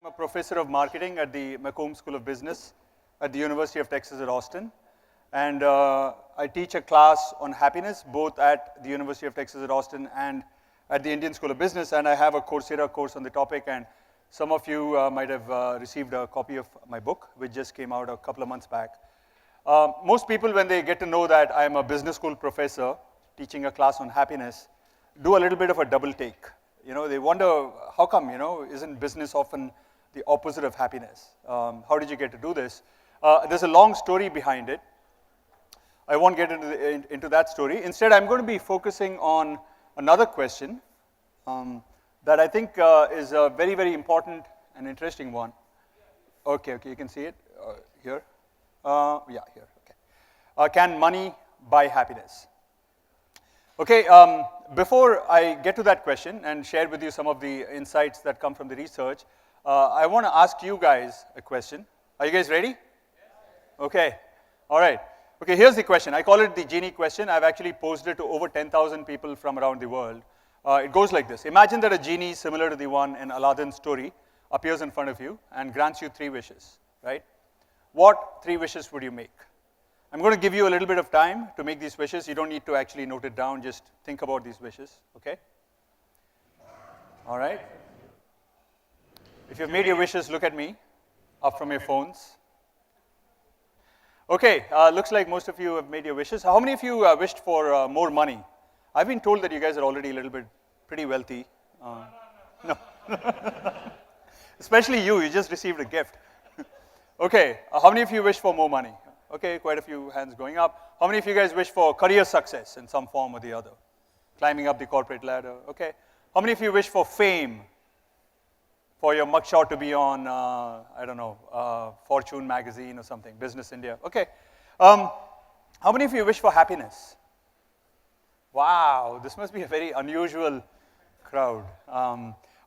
I'm a professor of marketing at the McComb School of Business at the University of Texas at Austin. And I teach a class on happiness, both at the University of Texas at Austin and at the Indian School of Business. And I have a Coursera course on the topic. And some of you might have received a copy of my book, which just came out a couple of months back. Most people, when they get to know that I'm a business school professor teaching a class on happiness, do a little bit of a double take. You know, they wonder, how come, isn't business often the opposite of happiness? How did you get to do this? There's a long story behind it. I won't get into that story. Instead, I'm going to be focusing on another question that I think is a very, very important and interesting one. Okay, you can see it here. Yeah, here, okay. Can money buy happiness? Okay, before I get to that question and share with you some of the insights that come from the research, I want to ask you guys a question. Are you guys ready? Okay, all right. Okay, here's the question. I call it the genie question. I've actually posed it to over 10,000 people from around the world. It goes like this. Imagine that a genie similar to the one in Aladdin's story appears in front of you and grants you 3 wishes, right? What 3 wishes would you make? I'm going to give you a little bit of time to make these wishes. You don't need to actually note it down. Just think about these wishes, okay? All right. If you've made your wishes, look at me, up from your phones. Okay, looks like most of you have made your wishes. How many of you wished for more money? I've been told that you guys are already a little bit pretty wealthy. No. Especially you just received a gift. Okay, how many of you wish for more money? Okay, quite a few hands going up. How many of you guys wish for career success in some form or the other? Climbing up the corporate ladder, okay. How many of you wish for fame? For your mugshot to be on, I don't know, Fortune magazine or something, Business India. Okay. How many of you wish for happiness? Wow, this must be a very unusual crowd.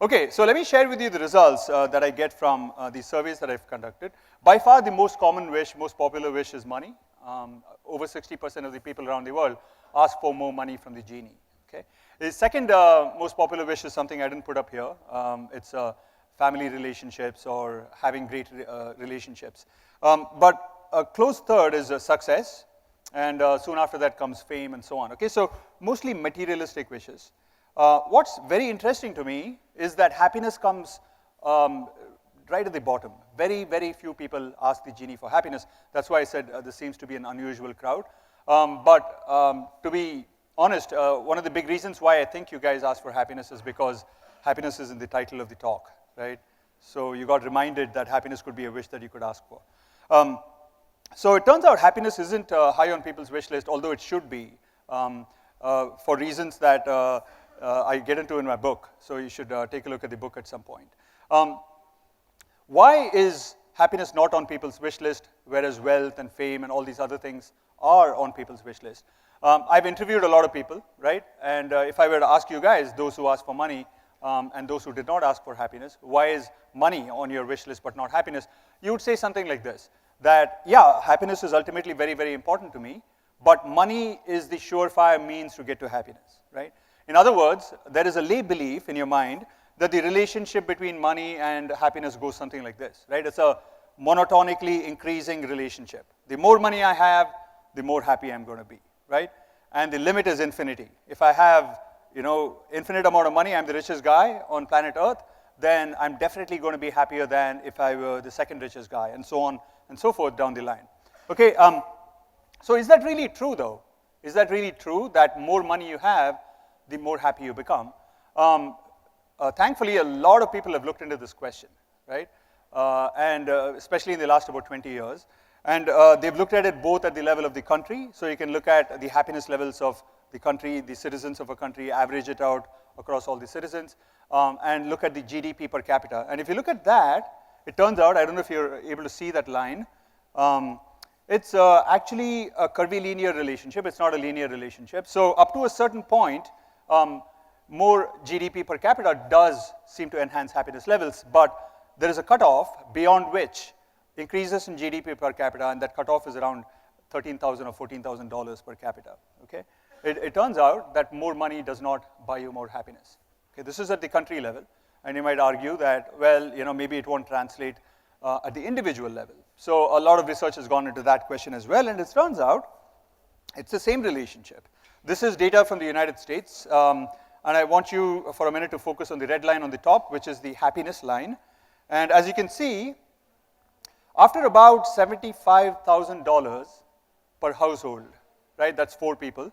Okay, so let me share with you the results that I get from the surveys that I've conducted. By far, the most common wish, most popular wish is money. Over 60% of the people around the world ask for more money from the genie. Okay. The second most popular wish is something I didn't put up here. It's family relationships or having great relationships. But a close third is success, and soon after that comes fame and so on. Okay, so mostly materialistic wishes. What's very interesting to me is that happiness comes right at the bottom. Very, very few people ask the genie for happiness. That's why I said this seems to be an unusual crowd. But to be honest, one of the big reasons why I think you guys ask for happiness is because happiness is in the title of the talk, right? So you got reminded that happiness could be a wish that you could ask for. So it turns out happiness isn't high on people's wish list, although it should be, for reasons that I get into in my book. So you should take a look at the book at some point. Why is happiness not on people's wish list, whereas wealth and fame and all these other things are on people's wish list? I've interviewed a lot of people, right? And if I were to ask you guys, those who asked for money and those who did not ask for happiness, why is money on your wish list but not happiness? You would say something like this, that yeah, happiness is ultimately very, very important to me, but money is the surefire means to get to happiness, right? In other words, there is a lay belief in your mind that the relationship between money and happiness goes something like this, right? It's a monotonically increasing relationship. The more money I have, the more happy I'm going to be, right? And the limit is infinity. If I have, infinite amount of money, I'm the richest guy on planet Earth, then I'm definitely going to be happier than if I were the second richest guy, and so on and so forth down the line. Okay, so is that really true, though? Is that really true that more money you have, the more happy you become? Thankfully, a lot of people have looked into this question, right? And especially in the last about 20 years. And they've looked at it both at the level of the country, so you can look at the happiness levels of the country, the citizens of a country, average it out across all the citizens, and look at the GDP per capita. And if you look at that, it turns out, I don't know if you're able to see that line, it's actually a curvilinear relationship. It's not a linear relationship. So up to a certain point, more GDP per capita does seem to enhance happiness levels, but there is a cutoff beyond which increases in GDP per capita, and that cutoff is around $13,000 or $14,000 per capita, okay? It turns out that more money does not buy you more happiness. Okay, this is at the country level. And you might argue that, well, maybe it won't translate at the individual level. So a lot of research has gone into that question as well, and it turns out it's the same relationship. This is data from the United States, and I want you for a minute to focus on the red line on the top, which is the happiness line. And as you can see, after about $75,000 per household, right, that's 4 people,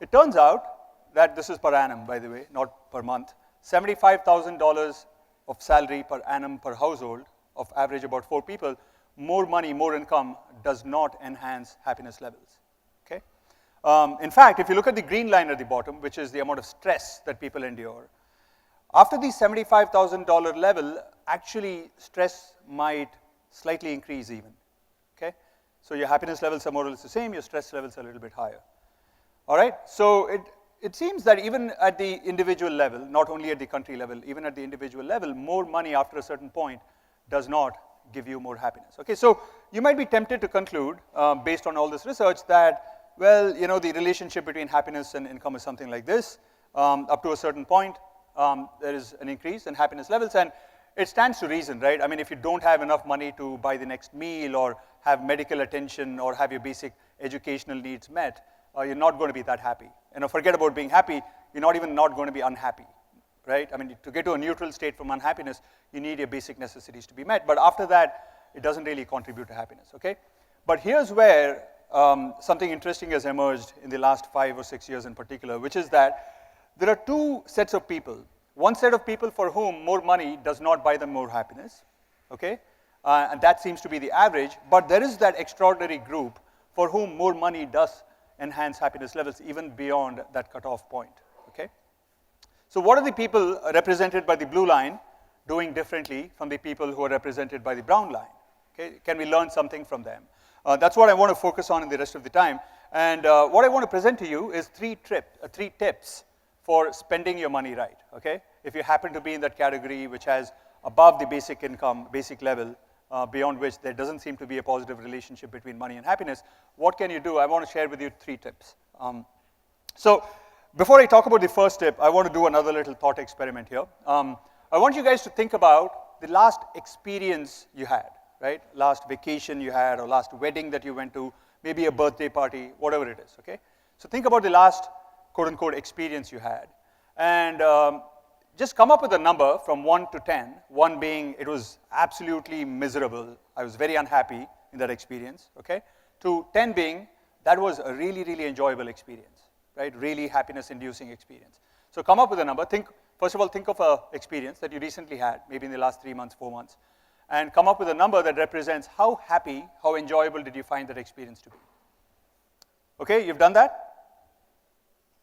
it turns out that this is per annum, by the way, not per month, $75,000 of salary per annum per household, of average about 4 people, more money, more income does not enhance happiness levels, okay? In fact, if you look at the green line at the bottom, which is the amount of stress that people endure, after the $75,000 level, actually stress might slightly increase even, okay? So your happiness levels are more or less the same, your stress levels are a little bit higher. All right, so it seems that even at the individual level, not only at the country level, even at the individual level, more money after a certain point does not give you more happiness. Okay, so you might be tempted to conclude, based on all this research, that, well, the relationship between happiness and income is something like this. Up to a certain point, there is an increase in happiness levels, and it stands to reason, right? I mean, if you don't have enough money to buy the next meal or have medical attention or have your basic educational needs met, you're not going to be that happy. Forget about being happy, you're not even not going to be unhappy, right? I mean, to get to a neutral state from unhappiness, you need your basic necessities to be met. But after that, it doesn't really contribute to happiness, okay? But here's where something interesting has emerged in the last 5 or 6 years in particular, which is that there are 2 sets of people. One set of people for whom more money does not buy them more happiness, okay? And that seems to be the average. But there is that extraordinary group for whom more money does enhance happiness levels even beyond that cutoff point, okay? So what are the people represented by the blue line doing differently from the people who are represented by the brown line? Okay? Can we learn something from them? That's what I want to focus on in the rest of the time. And what I want to present to you is 3 tips for spending your money right, okay? If you happen to be in that category which has above the basic income, basic level, beyond which there doesn't seem to be a positive relationship between money and happiness, what can you do? I want to share with you 3 tips. So before I talk about the first tip, I want to do another little thought experiment here. I want you guys to think about the last experience you had, right? Last vacation you had, or last wedding that you went to, maybe a birthday party, whatever it is, okay? So think about the last quote-unquote experience you had. And just come up with a number from 1 to 10, 1 being it was absolutely miserable, I was very unhappy in that experience, okay? To 10 being that was a really, really enjoyable experience, right? Really happiness-inducing experience. So come up with a number. First of all, think of an experience that you recently had, maybe in the last 3 months, 4 months, and come up with a number that represents how happy, how enjoyable did you find that experience to be. Okay, you've done that?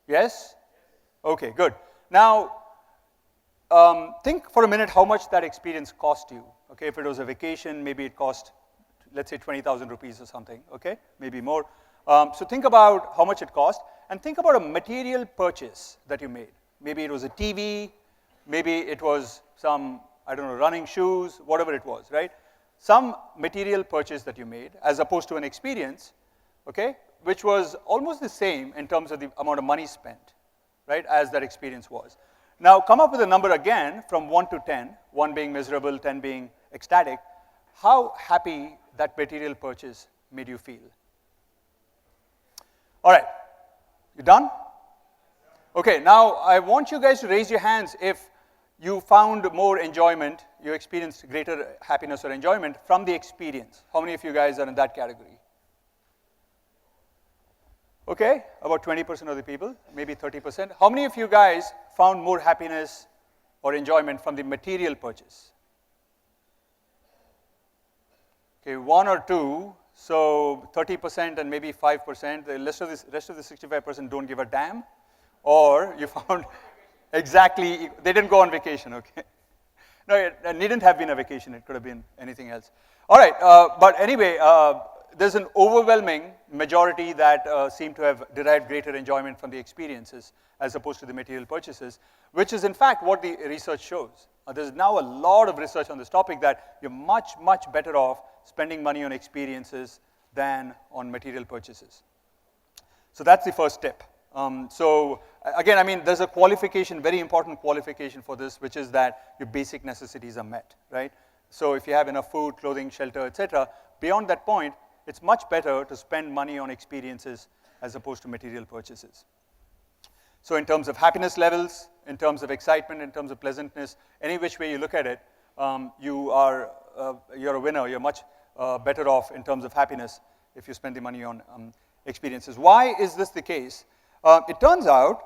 Yes? Okay, good. Now, think for a minute how much that experience cost you. Okay, if it was a vacation, maybe it cost, let's say 20,000 rupees or something, okay? Maybe more. So think about how much it cost, and think about a material purchase that you made. Maybe it was a TV, maybe it was some, I don't know, running shoes, whatever it was, right? Some material purchase that you made, as opposed to an experience, okay, which was almost the same in terms of the amount of money spent, right, as that experience was. Now, come up with a number again from 1 to 10, 1 being miserable, 10 being ecstatic. How happy that material purchase made you feel? All right, you done? Okay, now I want you guys to raise your hands if you found more enjoyment, you experienced greater happiness or enjoyment from the experience. How many of you guys are in that category? Okay, about 20% of the people, maybe 30%. How many of you guys found more happiness or enjoyment from the material purchase? Okay, 1 or 2, so 30% and maybe 5%. The rest of the 65% don't give a damn. Or you found exactly, they didn't go on vacation, okay? No, it needn't have been a vacation. It could have been anything else. All right, but anyway, there's an overwhelming majority that seem to have derived greater enjoyment from the experiences as opposed to the material purchases, which is in fact what the research shows. There's now a lot of research on this topic that you're much, much better off spending money on experiences than on material purchases. So that's the first tip. Again, I mean, there's a qualification, very important qualification for this, which is that your basic necessities are met, right? So if you have enough food, clothing, shelter, etc., beyond that point, it's much better to spend money on experiences as opposed to material purchases. So in terms of happiness levels, in terms of excitement, in terms of pleasantness, any which way you look at it, you're a winner. You're much better off in terms of happiness if you spend the money on experiences. Why is this the case? It turns out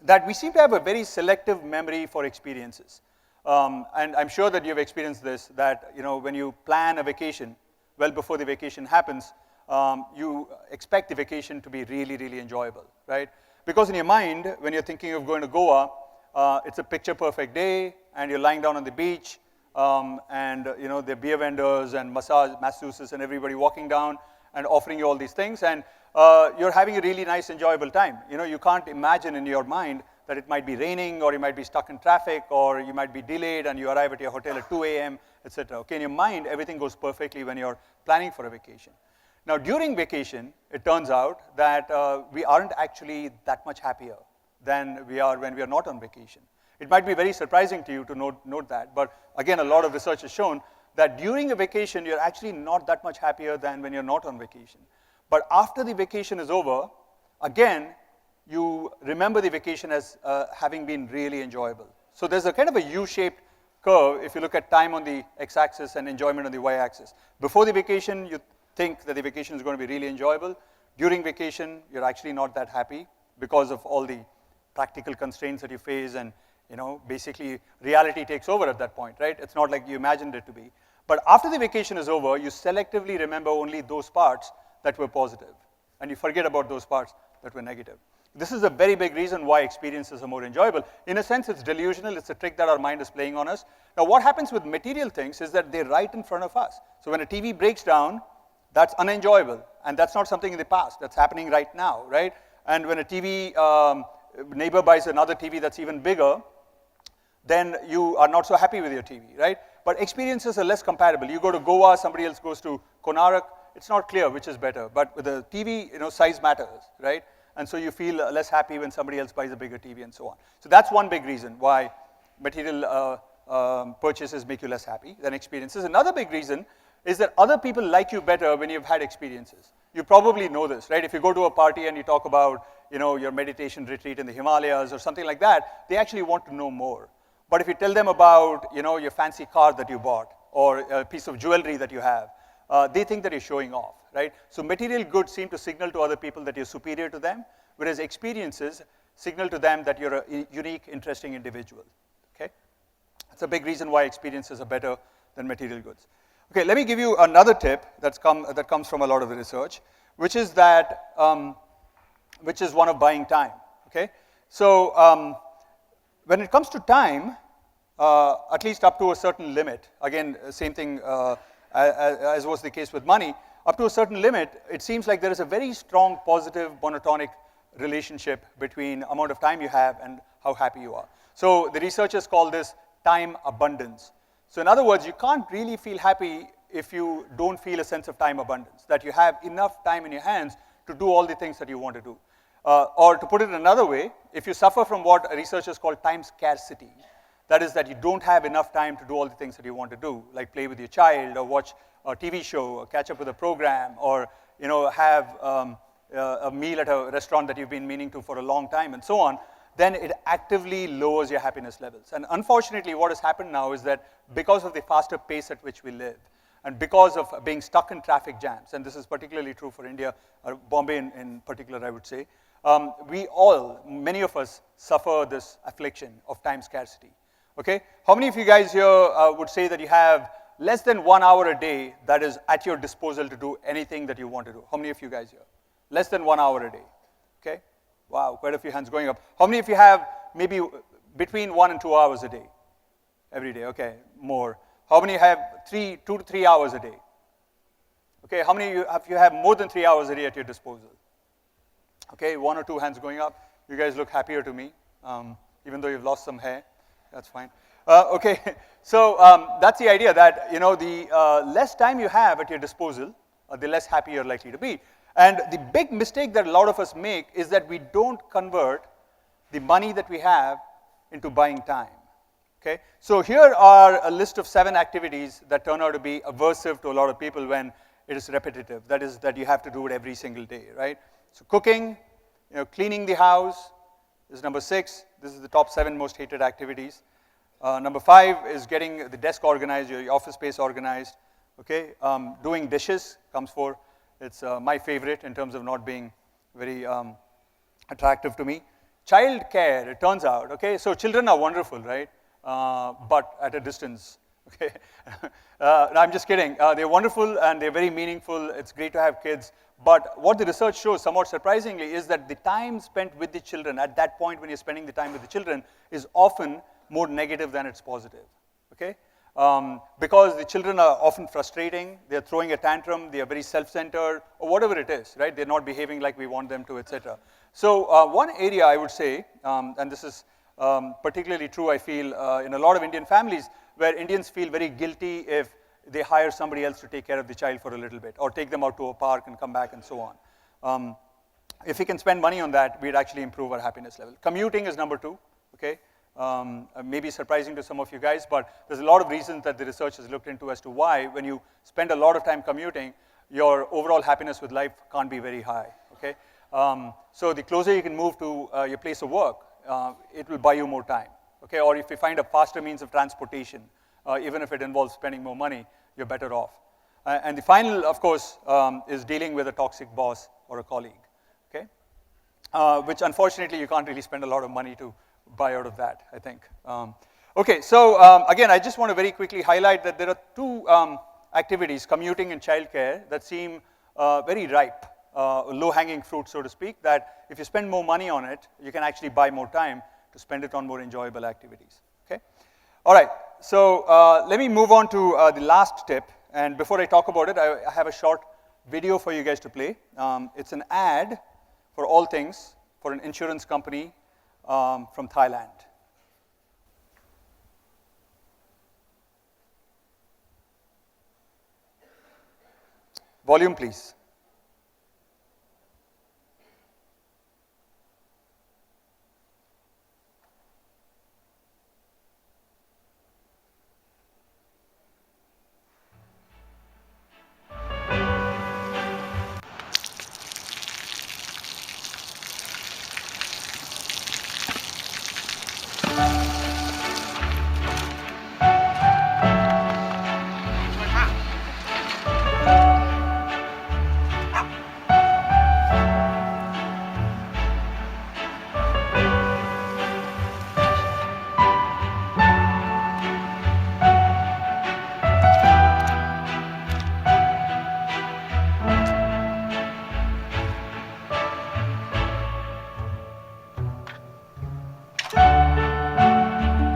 that we seem to have a very selective memory for experiences. And I'm sure that you've experienced this, that when you plan a vacation, well before the vacation happens, you expect the vacation to be really, really enjoyable, right? Because in your mind, when you're thinking of going to Goa, it's a picture-perfect day, and you're lying down on the beach, and there are beer vendors and masseuses and everybody walking down and offering you all these things, and you're having a really nice, enjoyable time. You can't imagine in your mind that it might be raining, or you might be stuck in traffic, or you might be delayed, and you arrive at your hotel at 2 a.m., etc. Okay, in your mind, everything goes perfectly when you're planning for a vacation. Now, during vacation, it turns out that we aren't actually that much happier than we are when we are not on vacation. It might be very surprising to you to note that, but again, a lot of research has shown that during a vacation, you're actually not that much happier than when you're not on vacation. But after the vacation is over, again, you remember the vacation as having been really enjoyable. So there's a kind of a U-shaped curve if you look at time on the x-axis and enjoyment on the y-axis. Before the vacation, you think that the vacation is going to be really enjoyable. During vacation, you're actually not that happy because of all the practical constraints that you face, and basically reality takes over at that point, right? It's not like you imagined it to be. But after the vacation is over, you selectively remember only those parts that were positive, and you forget about those parts that were negative. This is a very big reason why experiences are more enjoyable. In a sense, it's delusional. It's a trick that our mind is playing on us. Now, what happens with material things is that they're right in front of us. So when a TV breaks down, that's unenjoyable, and that's not something in the past. That's happening right now, right? And when a TV neighbor buys another TV that's even bigger, then you are not so happy with your TV, right? But experiences are less comparable. You go to Goa, somebody else goes to Konark. It's not clear which is better. But with a TV, size matters, right? And so you feel less happy when somebody else buys a bigger TV and so on. So that's one big reason why material purchases make you less happy than experiences. Another big reason is that other people like you better when you've had experiences. You probably know this, right? If you go to a party and you talk about, your meditation retreat in the Himalayas or something like that, they actually want to know more. But if you tell them about, your fancy car that you bought or a piece of jewelry that you have, they think that you're showing off, right? So material goods seem to signal to other people that you're superior to them, whereas experiences signal to them that you're a unique, interesting individual, okay? That's a big reason why experiences are better than material goods. Okay, let me give you another tip that comes from a lot of the research, which is that, which is one of buying time, okay? So when it comes to time, at least up to a certain limit, again, same thing as was the case with money, up to a certain limit, it seems like there is a very strong positive monotonic relationship between amount of time you have and how happy you are. So the researchers call this time abundance. So in other words, you can't really feel happy if you don't feel a sense of time abundance, that you have enough time in your hands to do all the things that you want to do. Or to put it another way, if you suffer from what researchers call time scarcity, that is that you don't have enough time to do all the things that you want to do, like play with your child, or watch a TV show, or catch up with a program, or have a meal at a restaurant that you've been meaning to for a long time, and so on, then it actively lowers your happiness levels. And unfortunately, what has happened now is that because of the faster pace at which we live, and because of being stuck in traffic jams, and this is particularly true for India, or Bombay in particular, I would say, many of us suffer this affliction of time scarcity. Okay? How many of you guys here would say that you have less than 1 hour a day that is at your disposal to do anything that you want to do? How many of you guys here? Less than 1 hour a day. Okay? Wow, quite a few hands going up. How many of you have maybe between 1 and 2 hours a day? Every day, okay, more. How many have 2 to 3 hours a day? Okay, how many of you have more than 3 hours a day at your disposal? Okay, 1 or 2 hands going up. You guys look happier to me, even though you've lost some hair. That's fine. Okay, so that's the idea that, the less time you have at your disposal, the less happy you're likely to be. And the big mistake that a lot of us make is that we don't convert the money that we have into buying time. Okay? So here are a list of 7 activities that turn out to be aversive to a lot of people when it is repetitive. That is, that you have to do it every single day, right? So cooking, cleaning the house is number 6. This is the top 7 most hated activities. Number 5 is getting the desk organized, your office space organized. Okay? Doing dishes comes 4. It's my favorite in terms of not being very attractive to me. Child care, it turns out, okay? So children are wonderful, right? But at a distance, okay? No, I'm just kidding. They're wonderful and they're very meaningful. It's great to have kids. But what the research shows, somewhat surprisingly, is that the time spent with the children, at that point when you're spending the time with the children, is often more negative than it's positive, okay? Because the children are often frustrating, they're throwing a tantrum, they are very self-centered, or whatever it is, right? They're not behaving like we want them to, etc. So one area I would say, and this is particularly true, I feel, in a lot of Indian families, where Indians feel very guilty if they hire somebody else to take care of the child for a little bit, or take them out to a park and come back and so on. If we can spend money on that, we'd actually improve our happiness level. Commuting is number 2, okay? Maybe surprising to some of you guys, but there's a lot of reasons that the research has looked into as to why, when you spend a lot of time commuting, your overall happiness with life can't be very high, okay? So the closer you can move to your place of work, it will buy you more time, okay? Or if you find a faster means of transportation, even if it involves spending more money, you're better off. And the final, of course, is dealing with a toxic boss or a colleague, okay? Which unfortunately you can't really spend a lot of money to buy out of that, I think. Okay, so again, I just want to very quickly highlight that there are 2 activities, commuting and childcare, that seem very ripe, low-hanging fruit, so to speak, that if you spend more money on it, you can actually buy more time to spend it on more enjoyable activities, okay? All right, so let me move on to the last tip, and before I talk about it, I have a short video for you guys to play. It's an ad for all things for an insurance company from Thailand. Volume, please.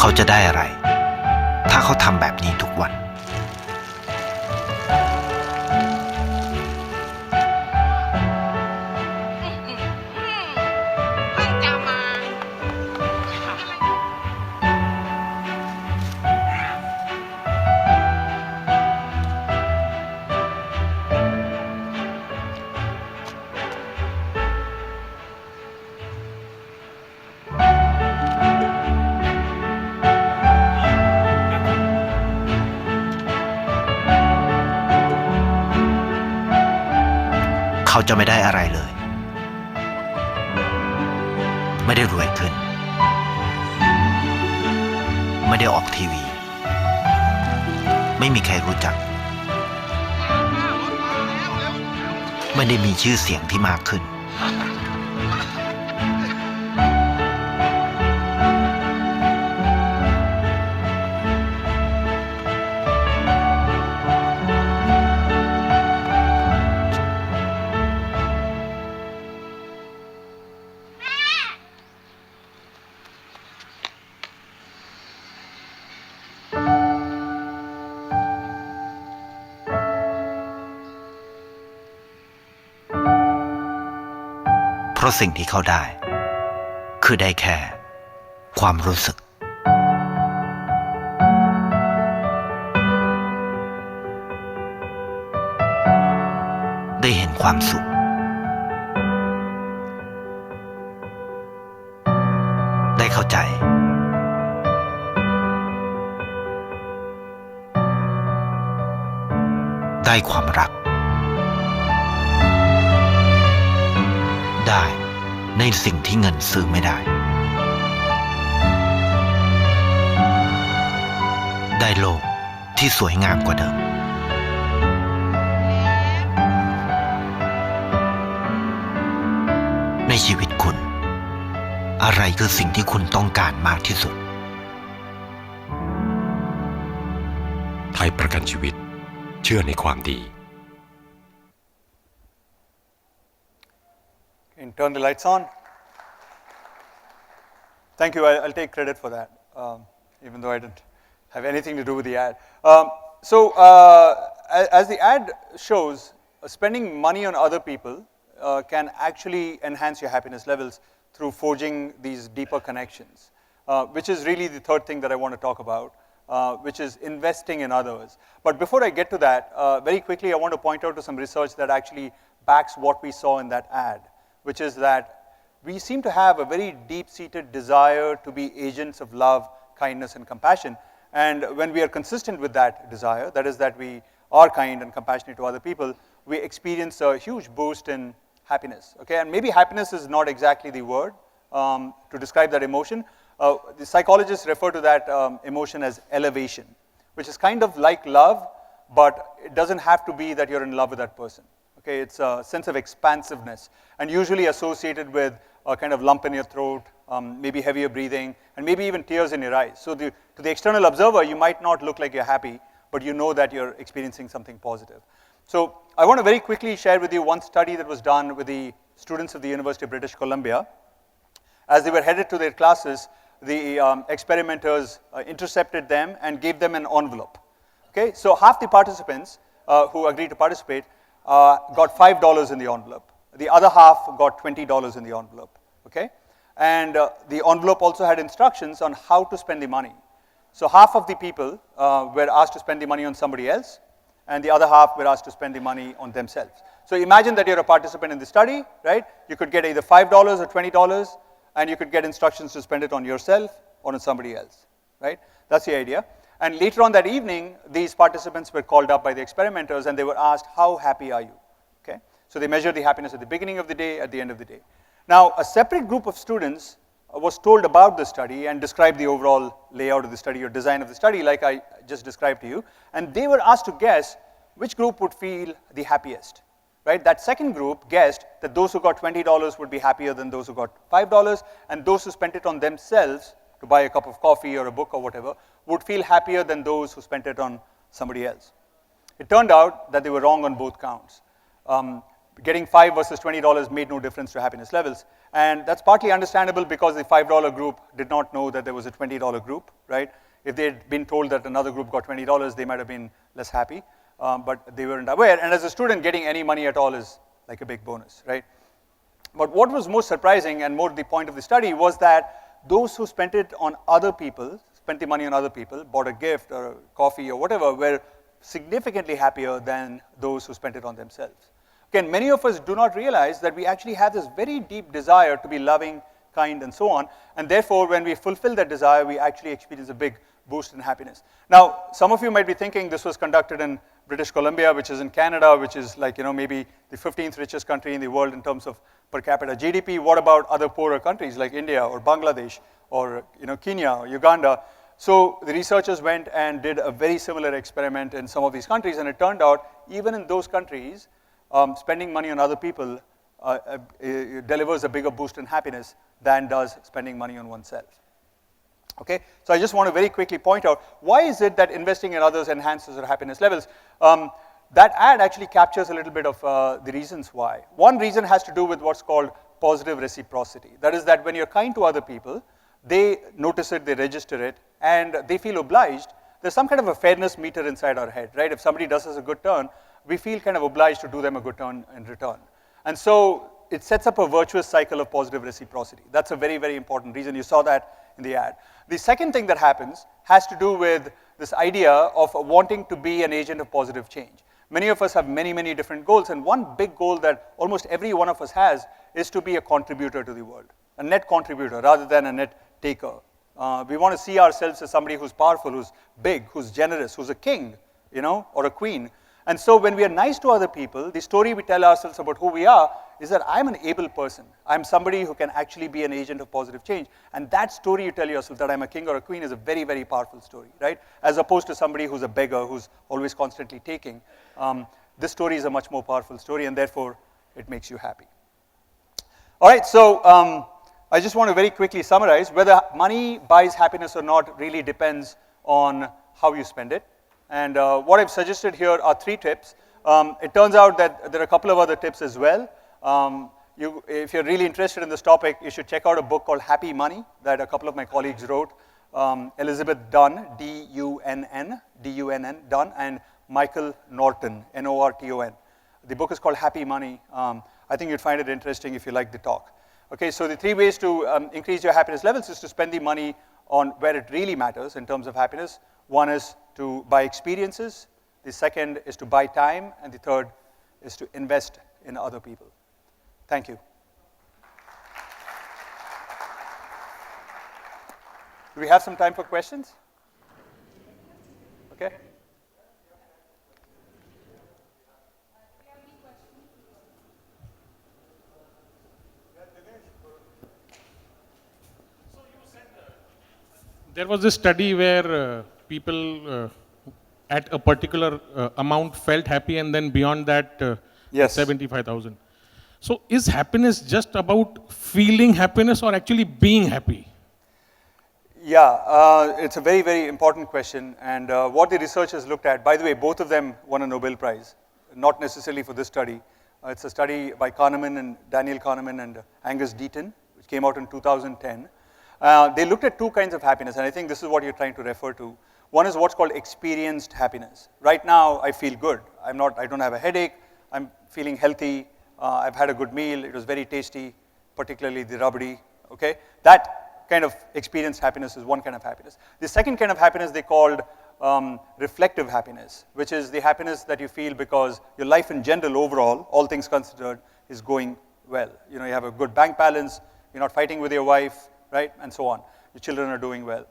เขาจะได้อะไรถ้าเขาทำแบบนี้ทุกวันเขาจะไม่ได้อะไรเลยไม่ได้รวยขึ้นไม่ได้ออกทีวีไม่มีใครรู้จักไม่ได้มีชื่อเสียงที่มากขึ้นเพราะสิ่งที่เขาได้คือได้แค่ความรู้สึกได้เห็นความสุข ใจ ได้ความรัก ได้ในสิ่งที่เงินซื้อไม่ได้ ได้โลกที่สวยงามกว่าเดิม ในชีวิตคุณ อะไรคือสิ่งที่คุณต้องการมากที่สุด ไทยประกันชีวิตเชื่อในความดี And turn the lights on. Thank you. I'll take credit for that, even though I didn't have anything to do with the ad. As the ad shows, spending money on other people can actually enhance your happiness levels through forging these deeper connections, which is really the third thing that I want to talk about, which is investing in others. But before I get to that, very quickly I want to point out to some research that actually backs what we saw in that ad, which is that we seem to have a very deep-seated desire to be agents of love, kindness, and compassion. And when we are consistent with that desire, that is that we are kind and compassionate to other people, we experience a huge boost in happiness. Okay, and maybe happiness is not exactly the word to describe that emotion. The psychologists refer to that emotion as elevation, which is kind of like love, but it doesn't have to be that you're in love with that person. Okay, it's a sense of expansiveness, and usually associated with a kind of lump in your throat, maybe heavier breathing, and maybe even tears in your eyes. So to the external observer, you might not look like you're happy, but you know that you're experiencing something positive. So I want to very quickly share with you one study that was done with the students of the University of British Columbia. As they were headed to their classes, the experimenters intercepted them and gave them an envelope. Okay, so half the participants who agreed to participate got $5 in the envelope. The other half got $20 in the envelope. Okay, and the envelope also had instructions on how to spend the money. So half of the people were asked to spend the money on somebody else, and the other half were asked to spend the money on themselves. So imagine that you're a participant in the study, right? You could get either $5 or $20, and you could get instructions to spend it on yourself or on somebody else, right? That's the idea. And later on that evening, these participants were called up by the experimenters, and they were asked, how happy are you? Okay? So they measured the happiness at the beginning of the day, at the end of the day. Now, a separate group of students was told about the study and described the overall layout of the study or design of the study like I just described to you. And they were asked to guess which group would feel the happiest, right? That second group guessed that those who got $20 would be happier than those who got $5, and those who spent it on themselves to buy a cup of coffee or a book or whatever would feel happier than those who spent it on somebody else. It turned out that they were wrong on both counts. Getting $5 versus $20 made no difference to happiness levels. And that's partly understandable because the $5 group did not know that there was a $20 group, right? If they had been told that another group got $20, they might have been less happy, but they weren't aware. And as a student, getting any money at all is like a big bonus, right? But what was most surprising and more the point of the study was that those who spent it on other people, spent the money on other people, bought a gift or a coffee or whatever, were significantly happier than those who spent it on themselves. Again, many of us do not realize that we actually have this very deep desire to be loving, kind, and so on, and therefore, when we fulfill that desire, we actually experience a big boost in happiness. Now, some of you might be thinking this was conducted in British Columbia, which is in Canada, which is like, maybe the 15th richest country in the world in terms of per capita GDP. What about other poorer countries like India or Bangladesh or, Kenya or Uganda? So the researchers went and did a very similar experiment in some of these countries, and it turned out, even in those countries, spending money on other people delivers a bigger boost in happiness than does spending money on oneself. Okay, so I just want to very quickly point out, why is it that investing in others enhances our happiness levels? That ad actually captures a little bit of the reasons why. One reason has to do with what's called positive reciprocity. That is that when you're kind to other people, they notice it, they register it, and they feel obliged. There's some kind of a fairness meter inside our head, right? If somebody does us a good turn, we feel kind of obliged to do them a good turn in return. And so it sets up a virtuous cycle of positive reciprocity. That's a very, very important reason. You saw that in the ad. The second thing that happens has to do with this idea of wanting to be an agent of positive change. Many of us have many, many different goals, and one big goal that almost every one of us has is to be a contributor to the world, a net contributor rather than a net taker. We want to see ourselves as somebody who's powerful, who's big, who's generous, who's a king, you know, or a queen. And so when we are nice to other people, the story we tell ourselves about who we are is that I'm an able person. I'm somebody who can actually be an agent of positive change. And that story you tell yourself, that I'm a king or a queen, is a very, very powerful story, right? As opposed to somebody who's a beggar, who's always constantly taking. This story is a much more powerful story, and therefore it makes you happy. All right, so I just want to very quickly summarize. Whether money buys happiness or not really depends on how you spend it. And what I've suggested here are 3 tips. It turns out that there are a couple of other tips as well. If you're really interested in this topic, you should check out a book called Happy Money that a couple of my colleagues wrote. Elizabeth Dunn, D-U-N-N, Dunn, and Michael Norton, N-O-R-T-O-N. The book is called Happy Money. I think you'd find it interesting if you like the talk. Okay, so the 3 ways to increase your happiness levels is to spend the money on where it really matters in terms of happiness. One is to buy experiences, the second is to buy time, and the third is to invest in other people. Thank you. Do we have some time for questions? Okay. There was this study where people at a particular amount felt happy, and then beyond that, Yes. 75,000. So is happiness just about feeling happiness or actually being happy? Yeah, it's a very, very important question. And what the researchers looked at, by the way, both of them won a Nobel Prize, not necessarily for this study. It's a study by Kahneman and Daniel Kahneman and Angus Deaton, which came out in 2010. They looked at 2 kinds of happiness, and I think this is what you're trying to refer to. One is what's called experienced happiness. Right now, I feel good. I don't have a headache. I'm feeling healthy. I've had a good meal. It was very tasty, particularly the rabdi. Okay, that kind of experienced happiness is one kind of happiness. The second kind of happiness they called reflective happiness, which is the happiness that you feel because your life in general, overall, all things considered, is going well. You know, you have a good bank balance. You're not fighting with your wife, right, and so on. Your children are doing well.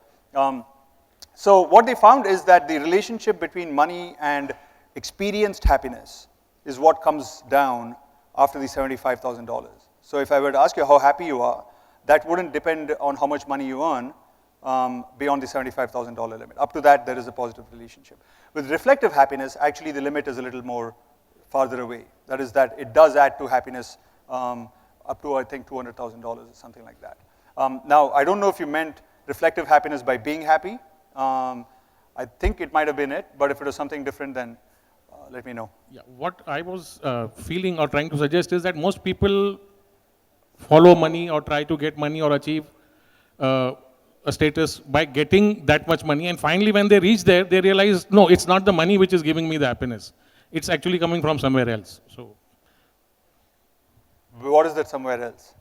So what they found is that the relationship between money and experienced happiness is what comes down after the $75,000. So if I were to ask you how happy you are, that wouldn't depend on how much money you earn beyond the $75,000 limit. Up to that, there is a positive relationship. With reflective happiness, actually the limit is a little more farther away. That is that it does add to happiness up to, I think, $200,000 or something like that. Now, I don't know if you meant reflective happiness by being happy. I think it might have been it, but if it was something different, then let me know. Yeah, what I was feeling or trying to suggest is that most people follow money or try to get money or achieve a status by getting that much money, and finally when they reach there, they realize, no, it's not the money which is giving me the happiness. It's actually coming from somewhere else. So, what is that somewhere else?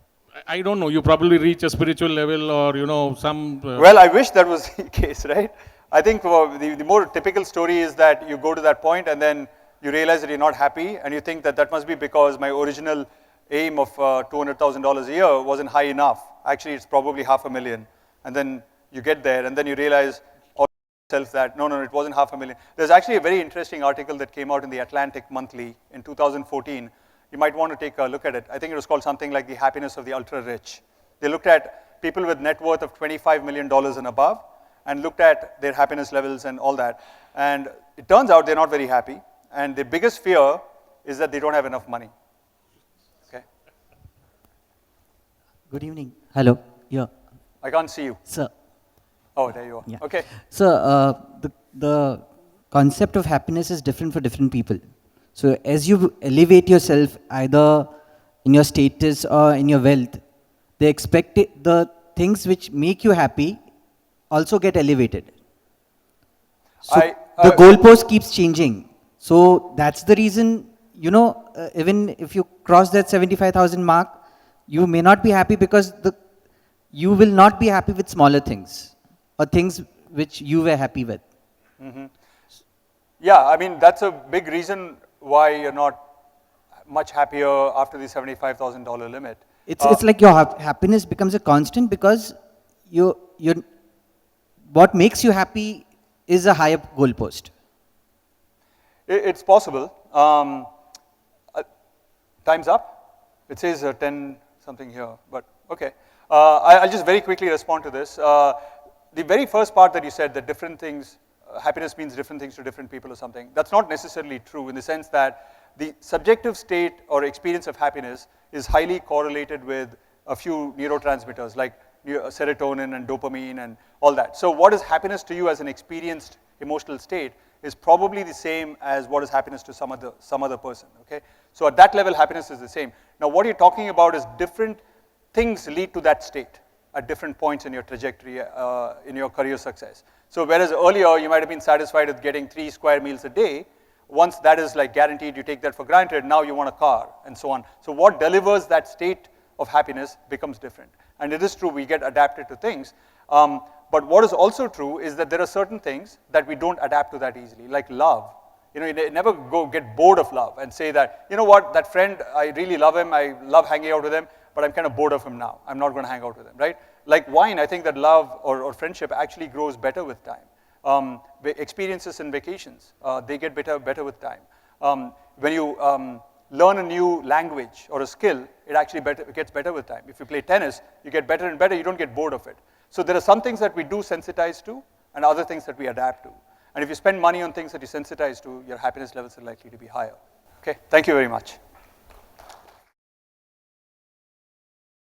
I don't know, you probably reach a spiritual level or, you know, some... Well, I wish that was the case, right? I think the more typical story is that you go to that point and then you realize that you're not happy and you think that that must be because my original aim of $200,000 a year wasn't high enough. Actually, it's probably $500,000. And then you get there and then you realize yourself that, no, it wasn't $500,000. There's actually a very interesting article that came out in the Atlantic Monthly in 2014. You might want to take a look at it. I think it was called something like The Happiness of the Ultra Rich. They looked at people with net worth of $25 million and above and looked at their happiness levels and all that. And it turns out they're not very happy. And the biggest fear is that they don't have enough money. Okay? Good evening. Hello. Yeah. I can't see you. Sir. Oh, there you are. Yeah. Okay. So the concept of happiness is different for different people. So as you elevate yourself, either in your status or in your wealth, the things which make you happy also get elevated. So the goalpost keeps changing. So that's the reason, you know, even if you cross that 75,000 mark, you may not be happy because you will not be happy with smaller things or things which you were happy with. Mm-hmm. Yeah, I mean, that's a big reason why you're not much happier after the $75,000 limit. It's like your happiness becomes a constant because what makes you happy is a higher goalpost. It's possible. Time's up. It says 10 something here, but okay. I'll just very quickly respond to this. The very first part that you said, that different things, happiness means different things to different people or something, that's not necessarily true in the sense that the subjective state or experience of happiness is highly correlated with a few neurotransmitters like serotonin and dopamine and all that. So what is happiness to you as an experienced emotional state is probably the same as what is happiness to some other person, okay? So at that level, happiness is the same. Now what you're talking about is different things lead to that state at different points in your trajectory, in your career success. So whereas earlier you might have been satisfied with getting 3 square meals a day, once that is like guaranteed, you take that for granted, now you want a car and so on. So what delivers that state of happiness becomes different. And it is true, we get adapted to things. But what is also true is that there are certain things that we don't adapt to that easily, like love. You know, you never get bored of love and say that, you know what, that friend, I really love him, I love hanging out with him, but I'm kind of bored of him now. I'm not going to hang out with him, right? Like wine, I think that love or friendship actually grows better with time. Experiences and vacations, they get better with time. When you learn a new language or a skill, it actually gets better with time. If you play tennis, you get better and better, you don't get bored of it. So there are some things that we do sensitize to and other things that we adapt to. And if you spend money on things that you sensitize to, your happiness levels are likely to be higher. Okay, thank you very much.